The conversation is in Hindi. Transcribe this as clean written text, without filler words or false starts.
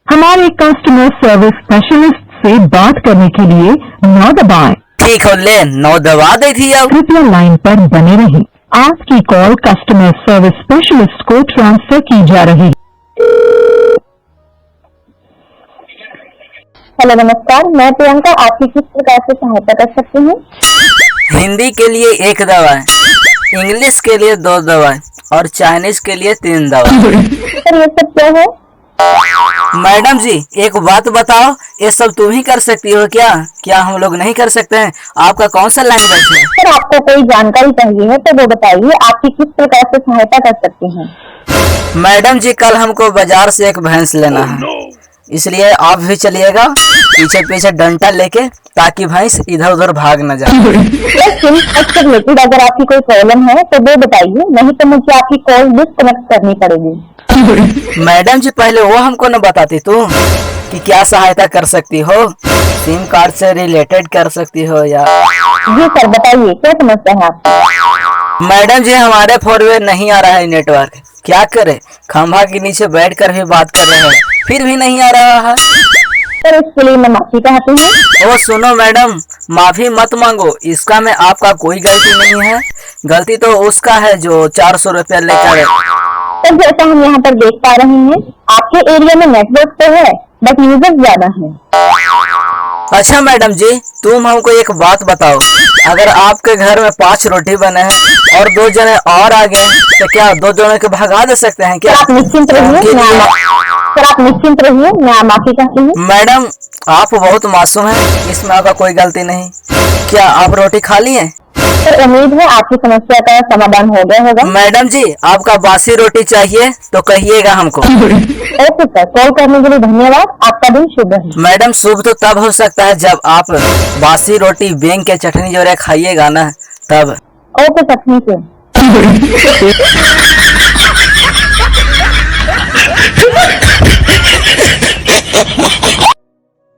हमारे कस्टमर सर्विस स्पेशलिस्ट से बात करने के लिए 9 दबाएं। ठीक हो ले 9 दबा दी थी अब। कृपया लाइन पर बने रहें। आपकी कॉल कस्टमर सर्विस स्पेशलिस्ट को ट्रांसफर की जा रही है। हेलो नमस्कार, मैं प्रियंका आपकी किस प्रकार से सहायता कर सकती हूँ? हिंदी के लिए 1 दवा, इंग्लिश के लिए 2 दवा और चाइनीज के लिए 3 दवा। सर ये सब क्या है? मैडम जी एक बात बताओ, ये सब तुम ही कर सकती हो क्या? क्या हम लोग नहीं कर सकते हैं? आपका कौन सा लैंग्वेज है? सर आपको कोई जानकारी चाहिए है तो वो बताइए, आपकी किस प्रकार से सहायता कर सकती हैं? मैडम जी कल हमको बाजार से एक भैंस लेना है, इसलिए आप भी चलिएगा पीछे पीछे डंडा लेके, ताकि भैंस इधर उधर भाग न जाए। इससे रिलेटेड अगर आपकी कोई प्रॉब्लम है तो वो बताइए, नहीं तो मुझे आपकी कॉल डिस्कनेक्ट करनी पड़ेगी। मैडम जी पहले वो हमको न बताती तू कि क्या सहायता कर सकती हो, सिम कार्ड से रिलेटेड कर सकती हो या? जी सर बताइए, क्या समस्या है आपकी? मैडम जी हमारे फोन में नहीं आ रहा है नेटवर्क, क्या करे? खंभा के नीचे बैठ कर भी बात कर रहे हैं फिर भी नहीं आ रहा है। सर इसके लिए मैं माफी चाहती हूँ। ओ सुनो मैडम, माफी मत मांगो, इसका में आपका कोई गलती नहीं है। गलती तो उसका है जो 400 रुपया लेकर। सर जैसा हम यहाँ पर देख पा रहे हैं, आपके एरिया में नेटवर्क तो है बट यूजर्स ज्यादा है। अच्छा मैडम जी तुम हमको एक बात बताओ, अगर आपके घर में 5 रोटी बने हैं और 2 जने और आ गए तो क्या 2 जनों को भगा दे सकते हैं क्या? आप निश्चिंत रहिए, सर आप निश्चिंत रहिए, मैं माफी चाहती हूँ। मैडम आप बहुत मासूम हैं, इसमें आपका कोई गलती नहीं। क्या आप रोटी खा ली है? सर उम्मीद है आपकी समस्या का समाधान हो गया होगा। मैडम जी आपका बासी रोटी चाहिए तो कहिएगा हमको। ओके सर, कॉल करने के लिए धन्यवाद, आपका दिन शुभ रहे। मैडम शुभ तो तब हो सकता है जब आप बासी रोटी बेंग के चटनी जोड़े खाइएगा ना, तब। ओके सर, ठीक है।